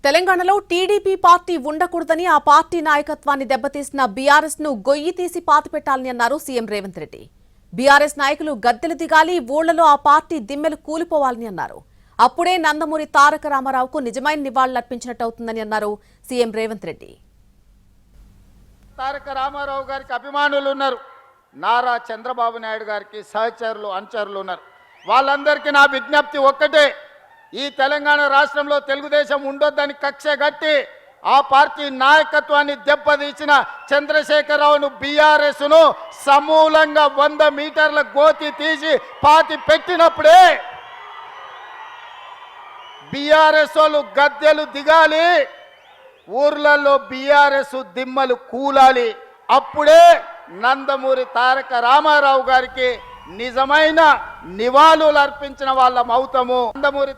తెలంగాణలో TDP party ఉండకూడదని ఆ పార్టీ నాయకత్వాన్ని దెబ్బతీసిన బీఆర్ఎస్ ను గొయ్యి తీసి పాతిపెట్టాలని అన్నారు సీఎం రేవంత్ రెడ్డి. బీఆర్ఎస్ నాయకులు గద్దెలు దిగాలి, ఊళ్లలో ఆ పార్టీ దిమ్మెలు కూలిపోవాలని అన్నారు. అప్పుడే నందమూరి తారక రామారావుకు నిజమైన నివాళులర్పించినట్టవుతుందని అన్నారు సీఎం రేవంత్ రెడ్డి. తారక రామారావు గారికి అభిమానులు ఉన్నారు, నారా చంద్రబాబు నాయుడు గారికి సహచరులు అనుచరులు ఉన్నారు. వాళ్ళందరికీ నా విజ్ఞప్తి ఒక్కటే, ఈ తెలంగాణ రాష్ట్రంలో తెలుగుదేశం ఉండొద్దని కక్ష గట్టి ఆ పార్టీ నాయకత్వాన్ని దెబ్బతీసిన చంద్రశేఖరరావును బీఆర్ఎస్ను సమూలంగా 100 మీటర్ల గోతి తీసి పాతి పెట్టినప్పుడే బీఆర్ఎస్ వాళ్ళు గద్దెలు దిగాలి, ఊర్లలో బీఆర్ఎస్ దిమ్మలు కూలాలి. అప్పుడే నందమూరి తారక రామారావు గారికి నిజమైన నివాళులు అర్పించిన వాళ్ళం అవుతాము. నందమూరి